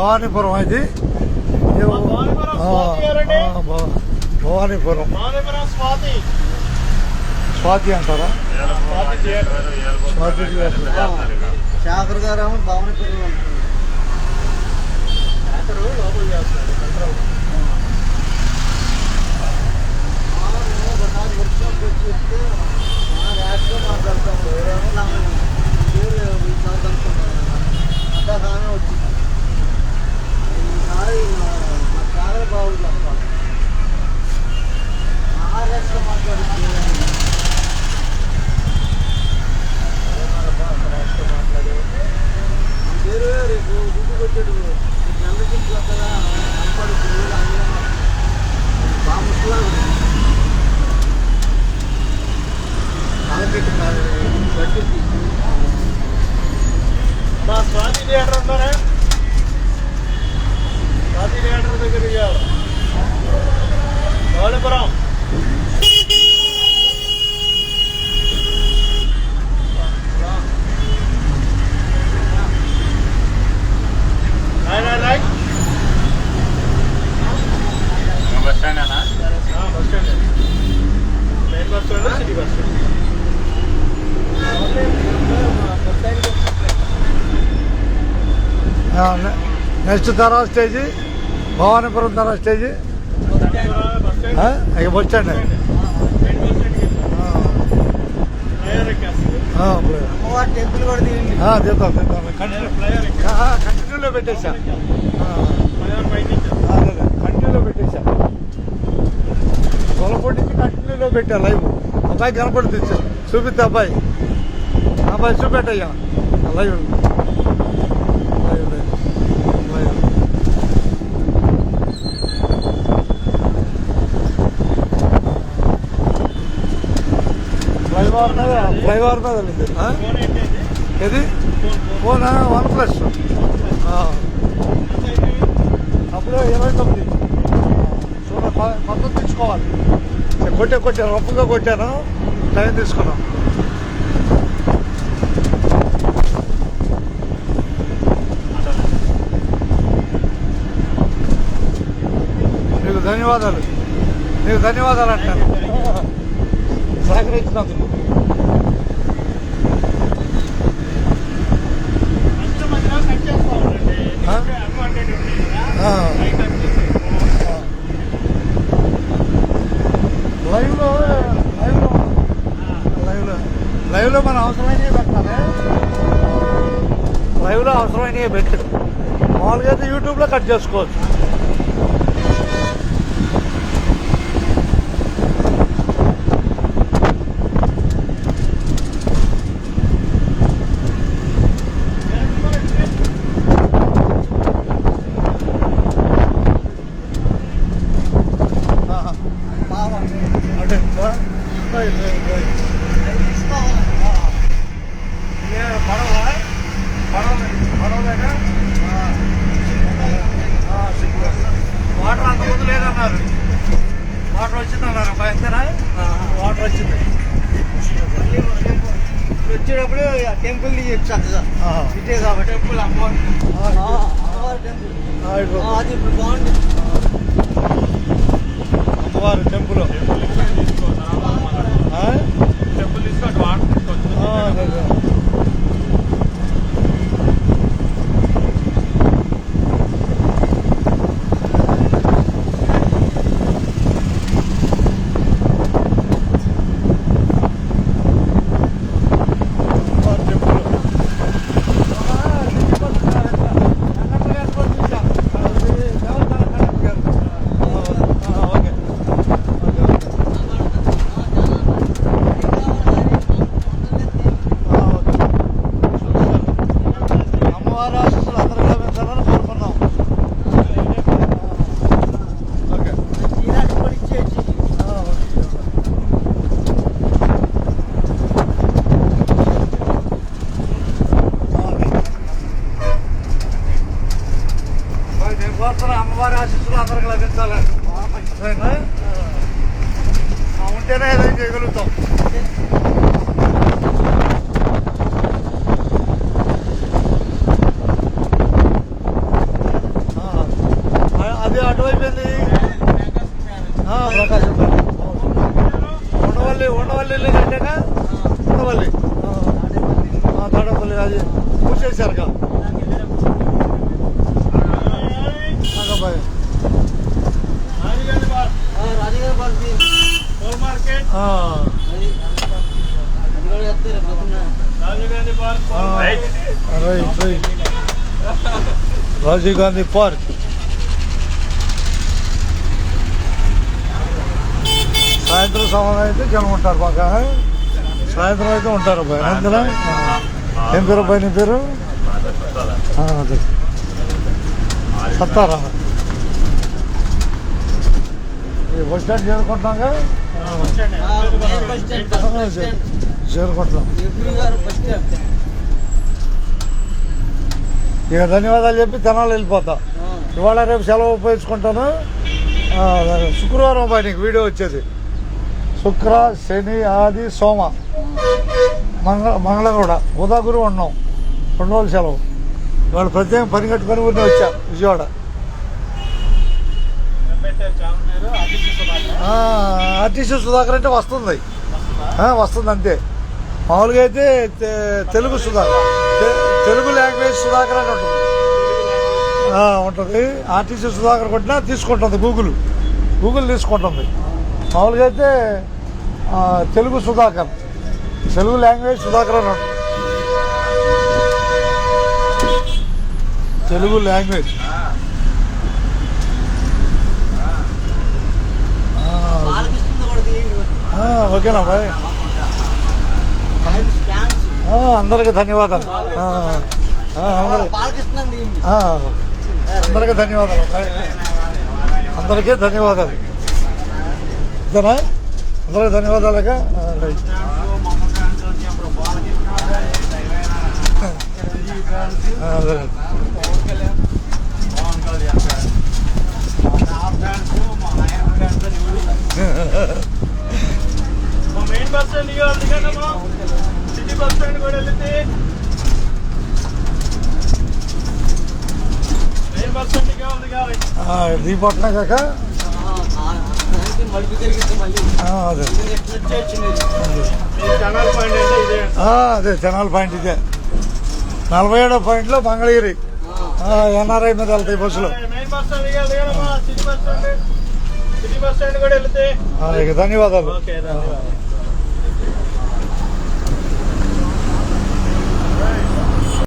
భవానీపురం ఇది. భవానీపురం స్వాతి అంటారా? స్వాతి శాఖర్ గారు భవానీపురం లోపల చేస్తారు. ఒకసారి వర్క్షాప్ వచ్చి చెప్తే ర్యాష్గా మాట్లాడతాము. అంతగానే వచ్చింది. ఈసారి మా చాలా బాగుంది అప్ప ర్యాష్గా మాట్లాడుతుంది. ర్యాష్గా మాట్లాడే వేరు రేపు గుడ్డుకు వచ్చాడు. నెల్లకి అక్కడ కనపడుతుంది. బాగా ముసలా తలపెట్టి పట్టింది. మా స్వాతి థియేటర్ ఉన్నారా? స్వాతి థియేటర్ దగ్గర గౌళపురం బస్ స్టాండ్ అన్నా? Bus stand, main bus stand, city bus stand. Next తర్వాత స్టేజీ భవానీపురం తర్వాత స్టేజీ ఇక బస్ స్టాండ్. టెంపుల్ కూడా తిద్దాం కంటిన్యూలో పెట్టేసా. కంటిన్యూలో పెట్టేసా. సొలపూడి నుంచి కంటిన్యూలో పెట్టా లైవ్. అబ్బాయి కనపడుతుంది, చూపిద్దా అబ్బాయి. అబ్బాయి చూపెట్టయ్యా లైవ్. ఫ్లైఓవర్ మీద ఇది ఫోన్ OnePlus అప్పుడు 29 మొత్తం తెచ్చుకోవాలి. కొట్టాను రఫ్గా కొట్టాను, టైం తీసుకున్నాం. నీకు ధన్యవాదాలు అంటాను సహకరించినందుకు. లైవ్లో మనం అవసరమైనవి పెట్టాలి. లైవ్లో అవసరమైనవి పెట్టారు. మామూలుగా అయితే యూట్యూబ్లో కట్ చేసుకోవచ్చు. వాటర్ అంత ముందు లేదన్నారు. వాటర్ వచ్చిందన్నారు. భయంకరా వాటర్ వచ్చింది. వచ్చేటప్పుడు టెంపుల్ చక్కగా ఇటే కాబట్టి టెంపుల్ అమ్మవారి టెంపుల్ అది ఇప్పుడు బాగుంది. అమ్మవారి టెంపుల్ టెంపుల్ తీసుకొని వాటర్ తీసుకొచ్చి అమ్మవారి ఆశీస్సులు అందరికి లభించాలండి. ఉంటేనే ఏదైనా చేయగలుగుతాం. ఆ, రాజీవ్ గాంధీ పార్క్ ఆ, right right Rajiv Gandhi park. సాయంత్రం సమయం అయితే జనం ఉంటారు బాగా. సాయంత్రం అయితే ఉంటారు అబ్బాయి అందులో. ఏం పేరు అబ్బాయి నీ పేరు? అదే సత్తారా. ఈ బస్ స్టాండ్ చేరుకుంటున్నాగా. చేరుకుంటున్నాం. ఇక ధన్యవాదాలు చెప్పి తెనాలి వెళ్ళిపోతా. ఇవాళ రేపు సెలవు ఉపయోగించుకుంటాను. శుక్రవారం అబ్బాయి నీకు వీడియో వచ్చేది. శుక్ర, శని, ఆది, సోమ, మంగళగూడ, బుధ, గురు ఉన్నాం. 2 రోజులు సెలవు. ఇవాళ ప్రత్యేకం పని కట్టుకొని ఊరిని వచ్చా విజయవాడ. ఆర్టీసీ సుధాకర్ అంటే వస్తుంది. వస్తుంది అంతే. మామూలుగా అయితే తెలుగు సుధాకర్, తెలుగు లాంగ్వేజ్ సుధాకర్ అని ఉంటుంది. ఉంటుంది. ఆర్టీసీ సుధాకర్ కొట్టినా తీసుకుంటుంది గూగుల్ తీసుకుంటుంది. మామూలుగా అయితే తెలుగు సుధాకర్, తెలుగు లాంగ్వేజ్ సుధాకర్ అని ఉంటుంది. తెలుగు లాంగ్వేజ్. ఓకేనా బాయ్. అందరికీ ధన్యవాదాలు. అందరికీ ధన్యవాదాలు. అందరికీ ధన్యవాదాలు. ఇదేనా? అందరికీ ధన్యవాదాలుగా. రైట్. అదే మెయిన్ బస్ స్టాండ్ అందుకనమ్మా సిటీ బస్ స్టాండ్ కూడా వెళ్తే మెయిన్ బస్ స్టాండ్ ఉంది కావాలి. దీపట్న కాక అదే ఛానల్ పాయింట్ అంటే ఇదే. అదే జనాల పాయింట్ ఇదే. 47వ పాయింట్లో మంగళగిరి ఎన్ఆర్ఐ మీద వెళ్తాయి బస్సులు. మెయిన్ బస్ స్టాండ్ దిగాలమ్మా సిటీ బస్ స్టాండ్ కూడా వెళ్తే. ఇక ధన్యవాదాలు. ఓకే ధన్యవాదాలు.